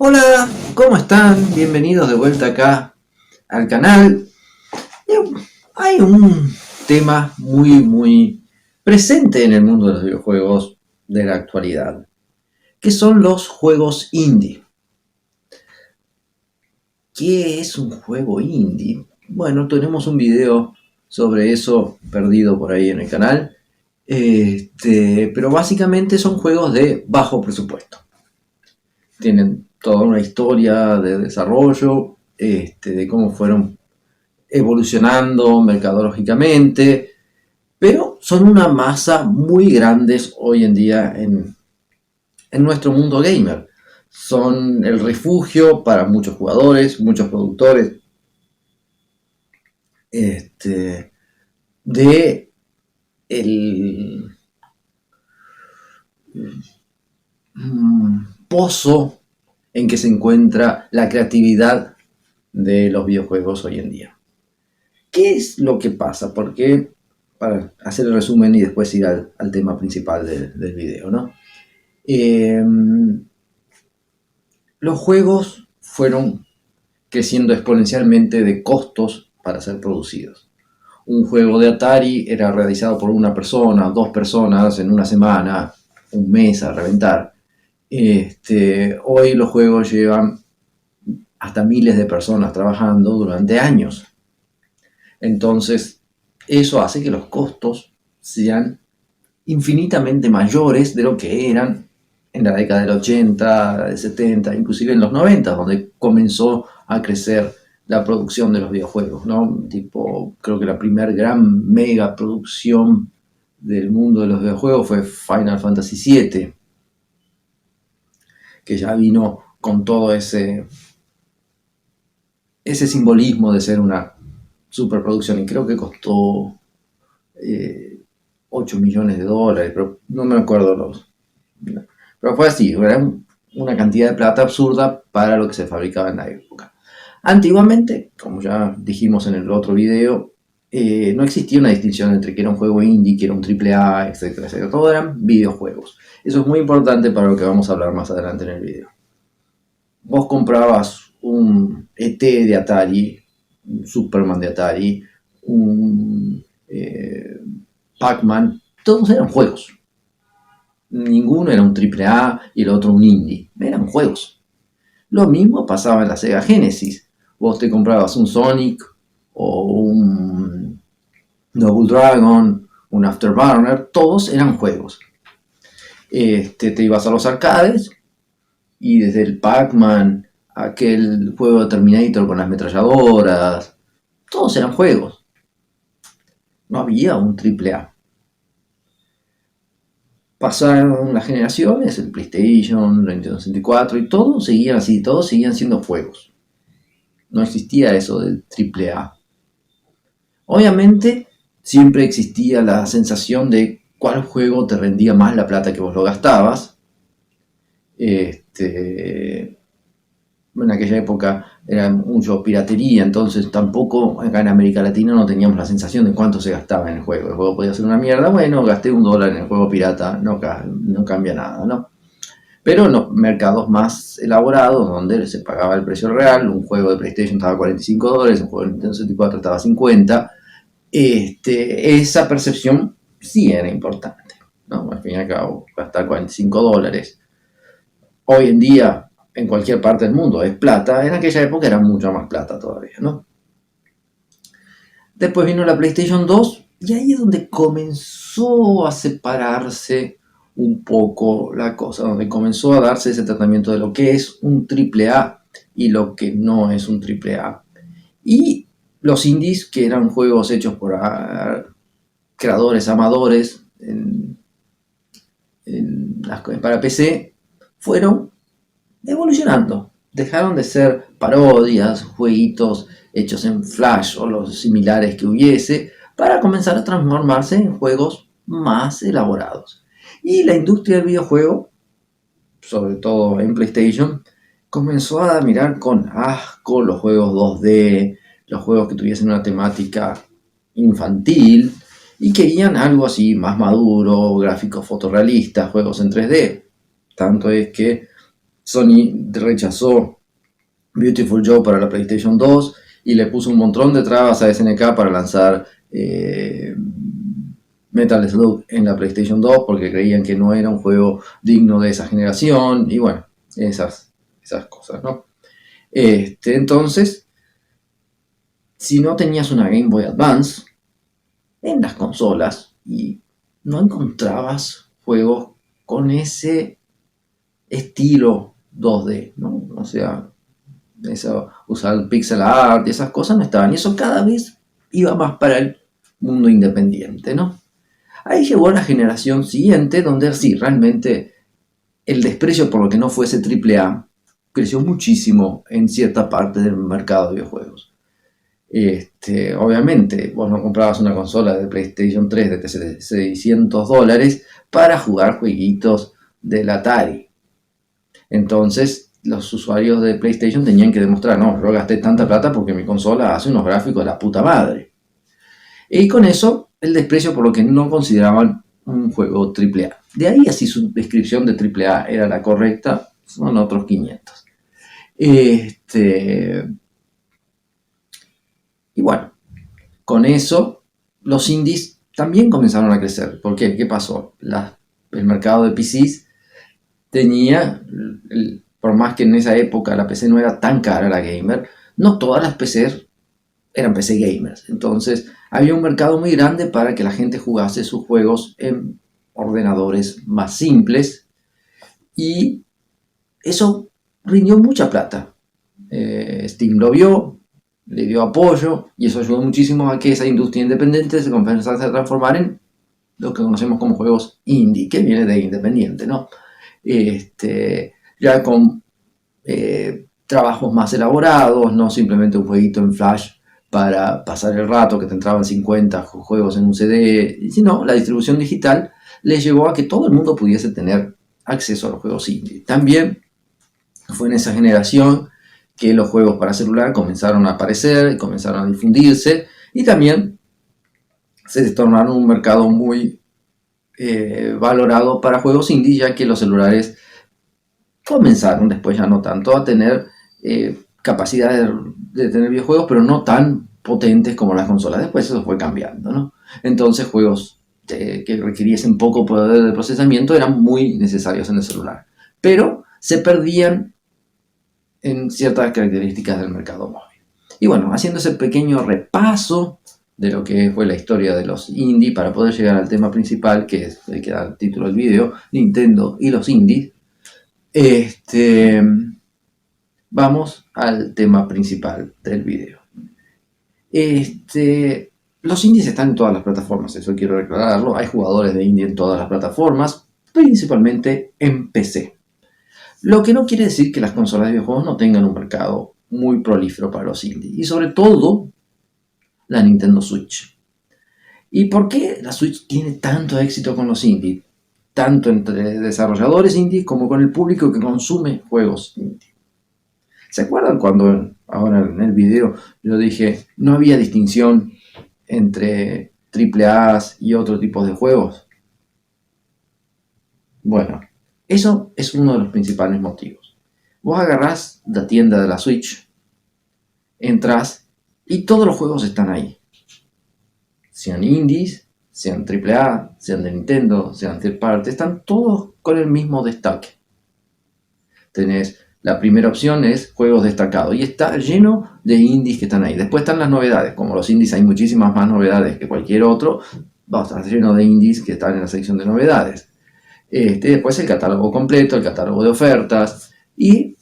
Hola, ¿cómo están? Bienvenidos de vuelta acá al canal. Hay un tema muy presente en el mundo de los videojuegos de la actualidad, que son los juegos indie. ¿Qué es un juego indie? Bueno, tenemos un video sobre eso perdido por ahí en el canal. Pero básicamente son juegos de bajo presupuesto. Tienen toda una historia de desarrollo, de cómo fueron evolucionando mercadológicamente, pero son una masa muy grandes hoy en día en nuestro mundo gamer. Son el refugio para muchos jugadores, muchos productores, de el pozo en que se encuentra la creatividad de los videojuegos hoy en día. ¿Qué es lo que pasa? Porque, para hacer el resumen y después ir al tema principal del video, ¿no? Eh, los juegos fueron creciendo exponencialmente de costos para ser producidos. Un juego de Atari era realizado por una persona, dos personas en una semana, un mes a reventar. Hoy los juegos llevan hasta miles de personas trabajando durante años. Entonces, eso hace que los costos sean infinitamente mayores de lo que eran en la década del 80, del 70, inclusive en los 90, donde comenzó a crecer la producción de los videojuegos, ¿no? Tipo, creo que la primera gran mega producción del mundo de los videojuegos fue Final Fantasy VII, que ya vino con todo ese simbolismo de ser una superproducción, y creo que costó 8 millones de dólares, pero no me acuerdo los. Pero fue así, era una cantidad de plata absurda para lo que se fabricaba en la época. Antiguamente, como ya dijimos en el otro video, no existía una distinción entre que era un juego indie, que era un triple A, etcétera, etcétera. Todo eran videojuegos. Eso es muy importante para lo que vamos a hablar más adelante en el video. Vos comprabas un ET de Atari, un Superman de Atari, un Pac-Man, todos eran juegos. Ninguno era un triple A y el otro un indie. Eran juegos. Lo mismo pasaba en la Sega Genesis. Vos te comprabas un Sonic o un Double Dragon, un Afterburner, todos eran juegos. Te ibas a los arcades y desde el Pac-Man, aquel juego de Terminator con las ametralladoras, todos eran juegos. No había un triple A. Pasaron las generaciones, el PlayStation, el Nintendo 64 y todos seguían así, todos seguían siendo juegos. No existía eso del triple A. Obviamente siempre existía la sensación de cuál juego te rendía más la plata que vos lo gastabas. En aquella época era mucho piratería, entonces tampoco acá en América Latina no teníamos la sensación de cuánto se gastaba en el juego. El juego podía ser una mierda, bueno, gasté $1 en el juego pirata, no cambia nada, ¿no? Pero en los mercados más elaborados, donde se pagaba el precio real, un juego de PlayStation estaba a $45, un juego de Nintendo 64 estaba a 50, esa percepción sí era importante, ¿no? Al fin y al cabo, gastar $45 hoy en día en cualquier parte del mundo es plata, en aquella época era mucho más plata todavía, ¿no? Después vino la PlayStation 2 y ahí es donde comenzó a separarse un poco la cosa, donde comenzó a darse ese tratamiento de lo que es un triple A y lo que no es un triple A. Y los indies, que eran juegos hechos por creadores amadores para PC, fueron evolucionando. Dejaron de ser parodias, jueguitos hechos en Flash o los similares que hubiese, para comenzar a transformarse en juegos más elaborados. Y la industria del videojuego, sobre todo en PlayStation, comenzó a mirar con asco los juegos 2D, los juegos que tuviesen una temática infantil, y querían algo así más maduro, gráficos fotorrealistas, juegos en 3D. Tanto es que Sony rechazó Beautiful Joe para la PlayStation 2 y le puso un montón de trabas a SNK para lanzar Metal Slug en la PlayStation 2 porque creían que no era un juego digno de esa generación y bueno, esas cosas, ¿no? Entonces, si no tenías una Game Boy Advance en las consolas y no encontrabas juegos con ese estilo 2D, ¿no? O sea, usar el pixel art y esas cosas no estaban. Y eso cada vez iba más para el mundo independiente, ¿no? Ahí llegó la generación siguiente, donde sí, realmente el desprecio por lo que no fuese AAA creció muchísimo en cierta parte del mercado de videojuegos. Obviamente, vos no comprabas una consola de PlayStation 3 de $600 para jugar jueguitos del Atari. Entonces, los usuarios de PlayStation tenían que demostrar, no, yo gasté tanta plata porque mi consola hace unos gráficos de la puta madre. Y con eso, el desprecio por lo que no consideraban un juego AAA. De ahí, así su descripción de AAA era la correcta, son otros 500. Y bueno, con eso, los indies también comenzaron a crecer. ¿Por qué? ¿Qué pasó? El mercado de PCs tenía, por más que en esa época la PC no era tan cara, la gamer, no todas las PCs eran PC gamers. Entonces, había un mercado muy grande para que la gente jugase sus juegos en ordenadores más simples y eso rindió mucha plata. Steam lo vio, le dio apoyo y eso ayudó muchísimo a que esa industria independiente se comenzase a transformar en lo que conocemos como juegos indie, que viene de independiente, ¿no? Ya con trabajos más elaborados, no simplemente un jueguito en Flash para pasar el rato que te entraban 50 juegos en un CD, sino la distribución digital les llevó a que todo el mundo pudiese tener acceso a los juegos indie. También fue en esa generación que los juegos para celular comenzaron a aparecer, comenzaron a difundirse y también se tornaron un mercado muy valorado para juegos indie, ya que los celulares comenzaron, después ya no tanto, a tener capacidad de tener videojuegos, pero no tan potentes como las consolas. Después eso fue cambiando, ¿no? Entonces juegos que requiriesen poco poder de procesamiento eran muy necesarios en el celular. Pero se perdían en ciertas características del mercado móvil. Y bueno, haciendo ese pequeño repaso de lo que fue la historia de los indie para poder llegar al tema principal, que es el que da el título del video, Nintendo y los indies, vamos al tema principal del video. Los indies están en todas las plataformas, eso quiero aclararlo. Hay jugadores de indie en todas las plataformas, principalmente en PC. Lo que no quiere decir que las consolas de videojuegos no tengan un mercado muy prolífero para los indies. Y sobre todo, la Nintendo Switch. ¿Y por qué la Switch tiene tanto éxito con los indies? Tanto entre desarrolladores indie como con el público que consume juegos indie. ¿Se acuerdan cuando ahora en el video yo dije no había distinción entre AAA y otro tipo de juegos? Bueno, eso es uno de los principales motivos. Vos agarrás la tienda de la Switch, entras y todos los juegos están ahí. Sean indies, sean AAA, sean de Nintendo, sean third party, están todos con el mismo destaque. Tenés, la primera opción es juegos destacados y está lleno de indies que están ahí. Después están las novedades, como los indies hay muchísimas más novedades que cualquier otro, va a estar lleno de indies que están en la sección de novedades. Después el catálogo completo, el catálogo de ofertas y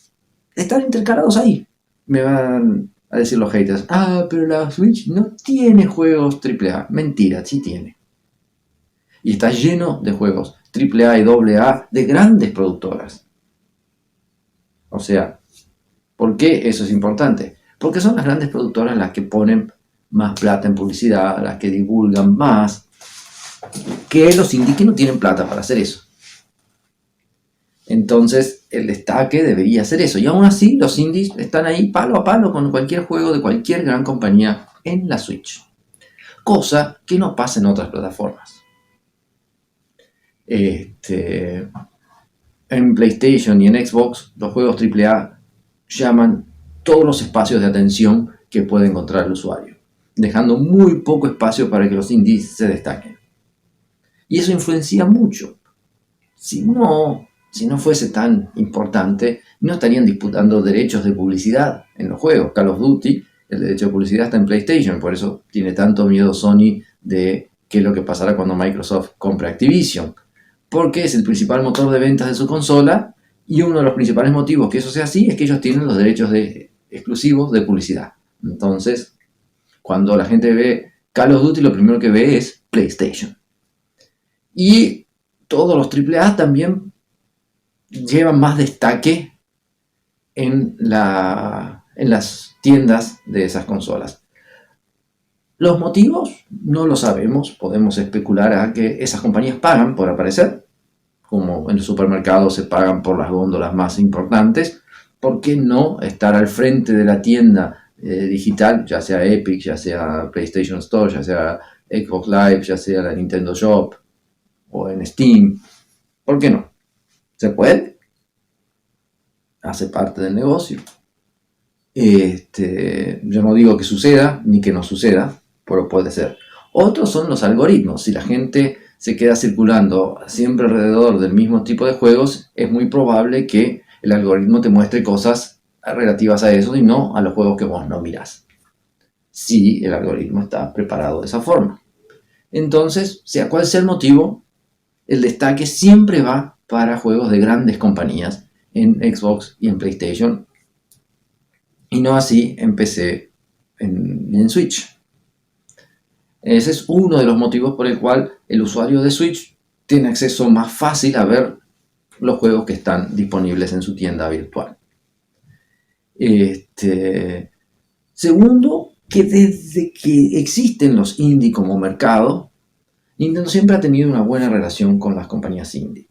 están intercalados ahí. Me van a decir los haters, pero la Switch no tiene juegos AAA. Mentira, sí tiene. Y está lleno de juegos AAA y AA de grandes productoras. O sea, ¿por qué eso es importante? Porque son las grandes productoras las que ponen más plata en publicidad, las que divulgan más, que los indies que no tienen plata para hacer eso. Entonces, el destaque debería ser eso. Y aún así, los indies están ahí palo a palo con cualquier juego de cualquier gran compañía en la Switch. Cosa que no pasa en otras plataformas. en PlayStation y en Xbox, los juegos AAA llaman todos los espacios de atención que puede encontrar el usuario, dejando muy poco espacio para que los indies se destaquen. Y eso influencia mucho. Si no fuese tan importante, no estarían disputando derechos de publicidad en los juegos. Call of Duty, el derecho de publicidad está en PlayStation, por eso tiene tanto miedo Sony de qué es lo que pasará cuando Microsoft compre Activision, porque es el principal motor de ventas de su consola, y uno de los principales motivos que eso sea así es que ellos tienen los derechos exclusivos de publicidad. Entonces, cuando la gente ve Call of Duty, lo primero que ve es PlayStation. Y todos los AAA también llevan más destaque en las tiendas de esas consolas. Los motivos no lo sabemos, podemos especular a que esas compañías pagan por aparecer, como en el supermercado se pagan por las góndolas más importantes. ¿Por qué no estar al frente de la tienda digital, ya sea Epic, ya sea PlayStation Store, ya sea Xbox Live, ya sea la Nintendo Shop o en Steam? ¿Por qué no? ¿Se puede? Hace parte del negocio. Yo no digo que suceda ni que no suceda, pero puede ser. Otros son los algoritmos. Si la gente se queda circulando siempre alrededor del mismo tipo de juegos, es muy probable que el algoritmo te muestre cosas relativas a eso y no a los juegos que vos no mirás. Si el algoritmo está preparado de esa forma. Entonces, sea cual sea el motivo, el destaque siempre va para juegos de grandes compañías en Xbox y en PlayStation, y no así en PC y en Switch. Ese es uno de los motivos por el cual el usuario de Switch tiene acceso más fácil a ver los juegos que están disponibles en su tienda virtual. Segundo, que desde que existen los indie como mercado, Nintendo siempre ha tenido una buena relación con las compañías indie.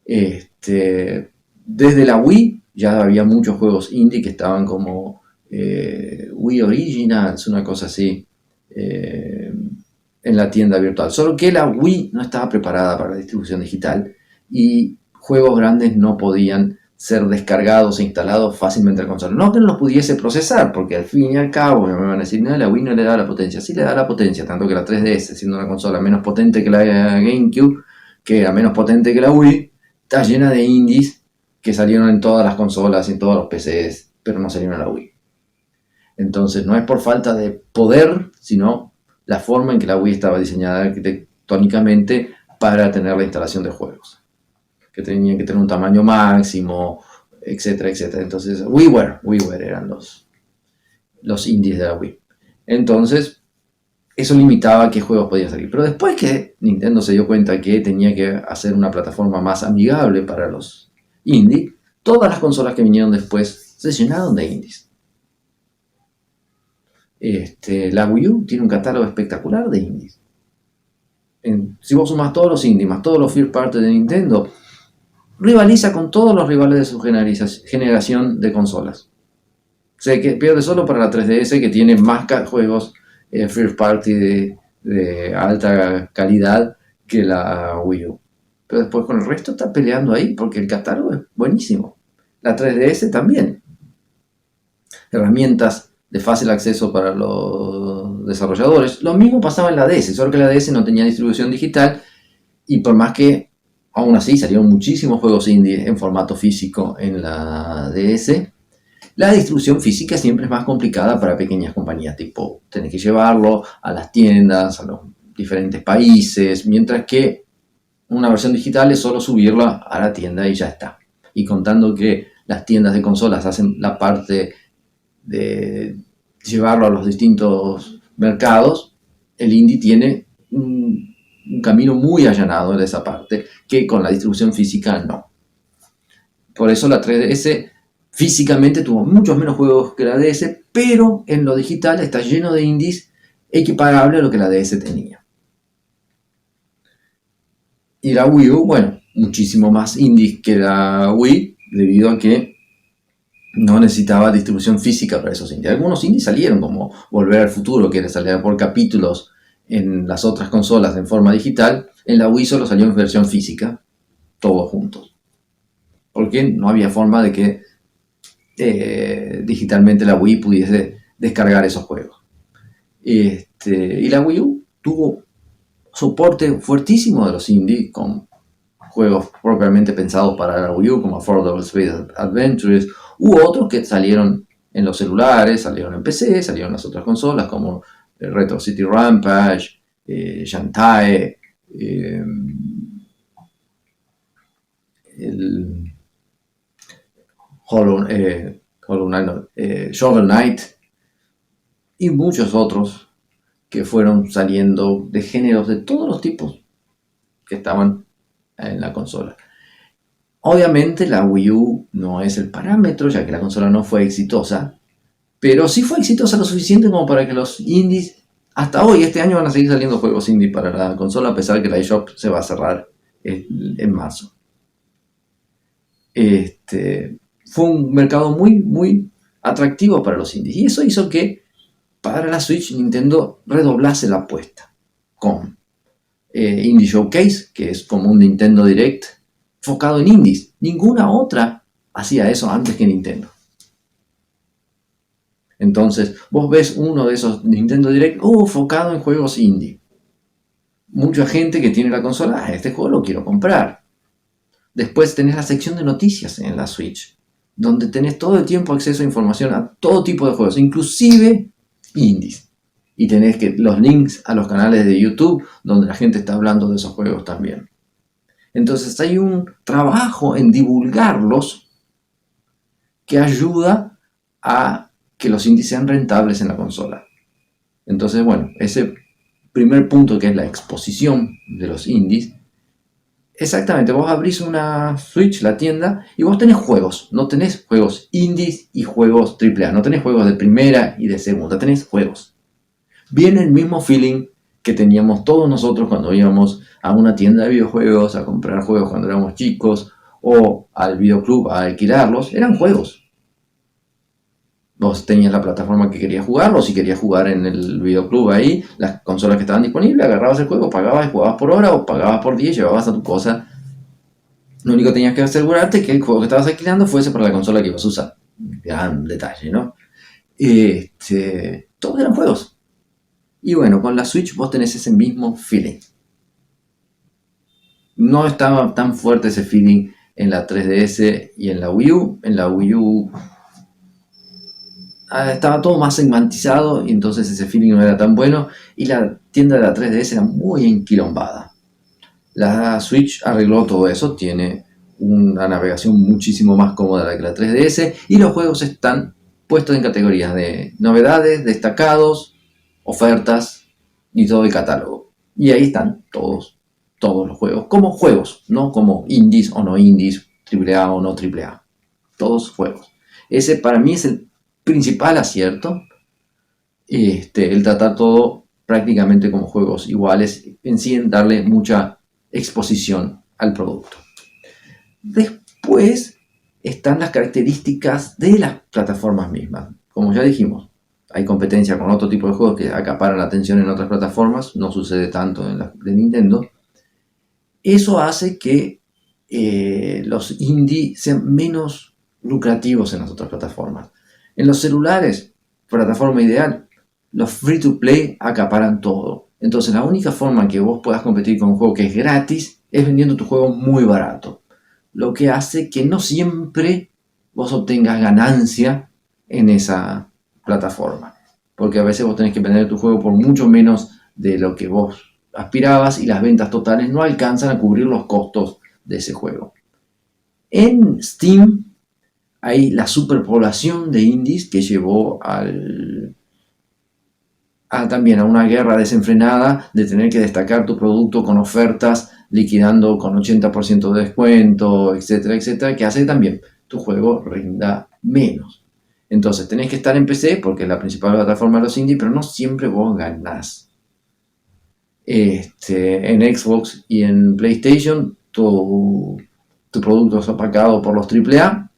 Desde la Wii ya había muchos juegos indie que estaban como Wii Originals, una cosa así, en la tienda virtual. Solo que la Wii no estaba preparada para la distribución digital y juegos grandes no podían ser descargados e instalados fácilmente al consola. No que no los pudiese procesar, porque al fin y al cabo me van a decir, no, la Wii no le da la potencia. Sí le da la potencia, tanto que la 3DS, siendo una consola menos potente que la GameCube, que era menos potente que la Wii, está llena de indies que salieron en todas las consolas y en todos los PCs, pero no salieron a la Wii. Entonces no es por falta de poder, sino la forma en que la Wii estaba diseñada arquitectónicamente para tener la instalación de juegos, que tenían que tener un tamaño máximo, etcétera, etcétera. Entonces, WiiWare eran los indies de la Wii. Entonces, eso limitaba qué juegos podían salir. Pero después que Nintendo se dio cuenta que tenía que hacer una plataforma más amigable para los indies, todas las consolas que vinieron después se llenaron de indies. La Wii U tiene un catálogo espectacular de indies. Si vos sumas todos los indies más todos los first party de Nintendo, rivaliza con todos los rivales de su generación de consolas. O sea, que pierde solo para la 3DS, que tiene más juegos first party de alta calidad que la Wii U. Pero después con el resto está peleando ahí porque el catálogo es buenísimo. La 3DS también. Herramientas de fácil acceso para los desarrolladores. Lo mismo pasaba en la DS, solo que la DS no tenía distribución digital y por más que aún así salieron muchísimos juegos indie en formato físico en la DS, la distribución física siempre es más complicada para pequeñas compañías, tipo tenés que llevarlo a las tiendas, a los diferentes países, mientras que una versión digital es solo subirla a la tienda y ya está. Y contando que las tiendas de consolas hacen la parte de llevarlo a los distintos mercados, el indie tiene un camino muy allanado en esa parte, que con la distribución física no. Por eso la 3DS físicamente tuvo muchos menos juegos que la DS, pero en lo digital está lleno de indies equiparable a lo que la DS tenía. Y la Wii U, bueno, muchísimo más indies que la Wii, debido a que no necesitaba distribución física para esos indies. Algunos indies salieron, como Volver al Futuro, que salía por capítulos en las otras consolas en forma digital. En la Wii solo salió en versión física, todos juntos. porque no había forma de que digitalmente la Wii pudiese descargar esos juegos. Y la Wii U tuvo soporte fuertísimo de los indies con juegos propiamente pensados para la Wii U, como Affordable Space Adventures, u otros que salieron en los celulares, salieron en PC, salieron en las otras consolas, como Retro City Rampage, Shantae, el Shovel Knight y muchos otros que fueron saliendo de géneros de todos los tipos que estaban en la consola. Obviamente la Wii U no es el parámetro, ya que la consola no fue exitosa, pero sí fue exitosa lo suficiente como para que los indies, hasta hoy, este año, van a seguir saliendo juegos indie para la consola, a pesar de que la eShop se va a cerrar en marzo. Fue un mercado muy, muy atractivo para los indies, y eso hizo que para la Switch Nintendo redoblase la apuesta con Indie Showcase, que es como un Nintendo Direct enfocado en indies. Ninguna otra hacía eso antes que Nintendo. Entonces, vos ves uno de esos Nintendo Direct enfocado en juegos indie. Mucha gente que tiene la consola, este juego lo quiero comprar. Después tenés la sección de noticias en la Switch, donde tenés todo el tiempo acceso a información a todo tipo de juegos, inclusive indies. Y tenés los links a los canales de YouTube, donde la gente está hablando de esos juegos también. Entonces hay un trabajo en divulgarlos que ayuda a que los indies sean rentables en la consola. Entonces, bueno, ese primer punto, que es la exposición de los indies, exactamente, vos abrís una Switch, la tienda, y vos tenés juegos. No tenés juegos indies y juegos AAA. No tenés juegos de primera y de segunda. Tenés juegos. Viene el mismo feeling que teníamos todos nosotros cuando íbamos a una tienda de videojuegos a comprar juegos cuando éramos chicos, o al videoclub a alquilarlos. Eran juegos. Vos tenías la plataforma que querías jugarlo. Si querías jugar en el videoclub ahí, las consolas que estaban disponibles, agarrabas el juego, pagabas y jugabas por hora, o pagabas por día y llevabas a tu cosa. Lo único que tenías que asegurarte que el juego que estabas alquilando fuese para la consola que ibas a usar. Gran detalle, ¿no? Todos eran juegos. Y bueno, con la Switch vos tenés ese mismo feeling. No estaba tan fuerte ese feeling en la 3DS y en la Wii U. En la Wii U estaba todo más segmentizado, y entonces ese feeling no era tan bueno, y la tienda de la 3DS era muy enquilombada. La Switch arregló todo eso, tiene una navegación muchísimo más cómoda que la 3DS, y los juegos están puestos en categorías de novedades, destacados, ofertas y todo el catálogo. Y ahí están todos los juegos, como juegos, no como indies o no indies, AAA o no AAA. Todos juegos. Ese para mí es el principal acierto, el tratar todo prácticamente como juegos iguales, en sí en darle mucha exposición al producto. Después están las características de las plataformas mismas. Como ya dijimos, hay competencia con otro tipo de juegos que acaparan la atención en otras plataformas, no sucede tanto en la de Nintendo. Eso hace que los indie sean menos lucrativos en las otras plataformas. En los celulares, plataforma ideal, los free to play acaparan todo. Entonces la única forma en que vos puedas competir con un juego que es gratis es vendiendo tu juego muy barato. Lo que hace que no siempre vos obtengas ganancia en esa plataforma. Porque a veces vos tenés que vender tu juego por mucho menos de lo que vos aspirabas, y las ventas totales no alcanzan a cubrir los costos de ese juego. En Steam hay la superpoblación de indies que llevó también a una guerra desenfrenada de tener que destacar tu producto con ofertas, liquidando con 80% de descuento, etcétera, etcétera, que hace también tu juego rinda menos. Entonces tenés que estar en PC porque es la principal plataforma de los indies, pero no siempre vos ganás. En Xbox y en PlayStation tu producto es opacado por los AAA,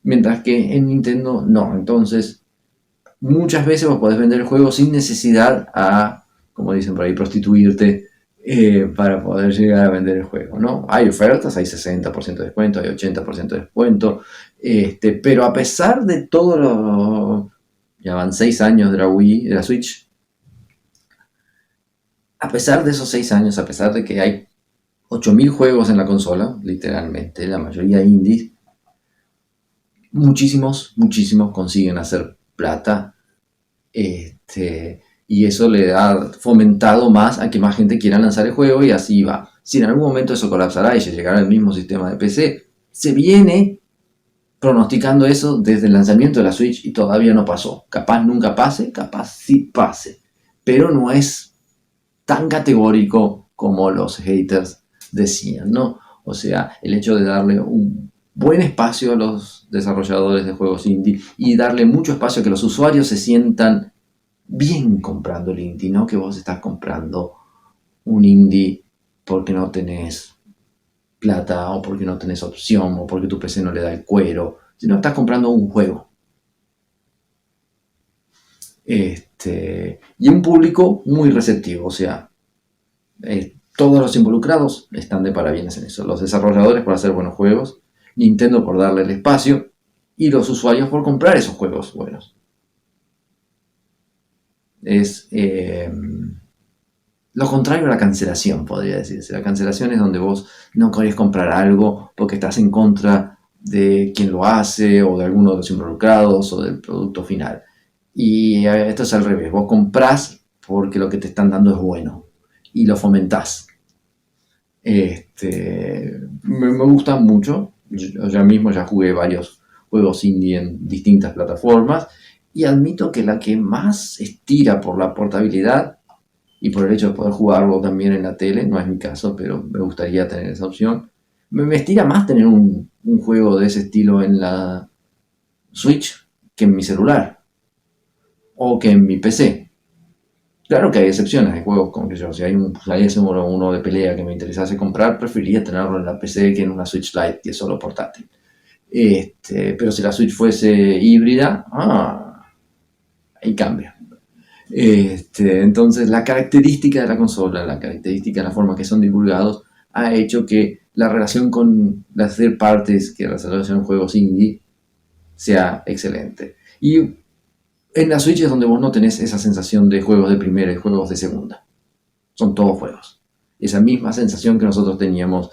mientras que en Nintendo no. Entonces muchas veces vos podés vender el juego sin necesidad a, como dicen por ahí, prostituirte para poder llegar a vender el juego, ¿no? Hay ofertas, hay 60% de descuento, hay 80% de descuento, pero a pesar de todo lo... Ya van 6 años de la Wii, de la Switch. A pesar de esos 6 años, a pesar de que hay 8000 juegos en la consola, literalmente, la mayoría indies, muchísimos consiguen hacer plata. Y eso le ha fomentado más a que más gente quiera lanzar el juego y así va. Si en algún momento eso colapsará y se llegará al mismo sistema de PC, se viene pronosticando eso desde el lanzamiento de la Switch y todavía no pasó. Capaz nunca pase, capaz sí pase. Pero no es tan categórico como los haters decían, ¿no? O sea, el hecho de darle un buen espacio a los desarrolladores de juegos indie y darle mucho espacio a que los usuarios se sientan bien comprando el indie, no que vos estás comprando un indie porque no tenés plata o porque no tenés opción o porque tu PC no le da el cuero, sino estás comprando un juego. Y un público muy receptivo, o sea, todos los involucrados están de parabienes en eso. Los desarrolladores por hacer buenos juegos, Nintendo por darle el espacio y los usuarios por comprar esos juegos buenos. Es lo contrario a la cancelación, podría decirse. La cancelación es donde vos no querés comprar algo porque estás en contra de quien lo hace o de alguno de los involucrados o del producto final. Y esto es al revés. Vos comprás porque lo que te están dando es bueno y lo fomentás. Me gusta mucho. Yo mismo ya jugué varios juegos indie en distintas plataformas y admito que la que más estira por la portabilidad y por el hecho de poder jugarlo también en la tele, no es mi caso, pero me gustaría tener esa opción, me estira más tener un juego de ese estilo en la Switch que en mi celular o que en mi PC. Claro que hay excepciones, hay juegos como que yo, si hay uno de pelea que me interesase comprar, preferiría tenerlo en la PC que en una Switch Lite que es solo portátil. Pero si la Switch fuese híbrida, ahí cambia. Entonces la característica de la consola, la característica de la forma que son divulgados, ha hecho que la relación con las third parties que desarrollan juegos indie sea excelente. Y en la Switch es donde vos no tenés esa sensación de juegos de primera y juegos de segunda. Son todos juegos. Esa misma sensación que nosotros teníamos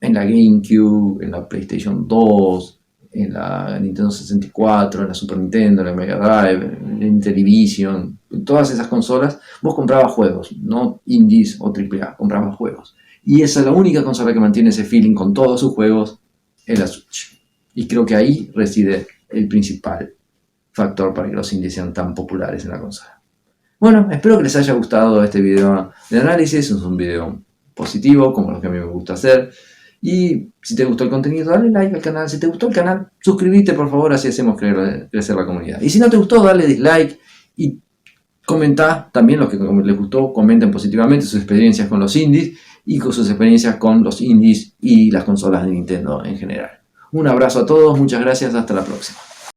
en la GameCube, en la PlayStation 2, en la Nintendo 64, en la Super Nintendo, en la Mega Drive, en Intellivision, en todas esas consolas, vos comprabas juegos, no indies o AAA, comprabas juegos. Y esa es la única consola que mantiene ese feeling con todos sus juegos, es la Switch. Y creo que ahí reside el principal factor para que los indies sean tan populares en la consola. Bueno, espero que les haya gustado este video de análisis, es un video positivo, como los que a mí me gusta hacer. Y si te gustó el contenido, dale like al canal. Si te gustó el canal, suscríbete por favor, así hacemos crecer la comunidad. Y si no te gustó, dale dislike y comentá. También los que les gustó, comenten positivamente sus experiencias con los indies y con sus experiencias con los indies y las consolas de Nintendo en general. Un abrazo a todos, muchas gracias, hasta la próxima.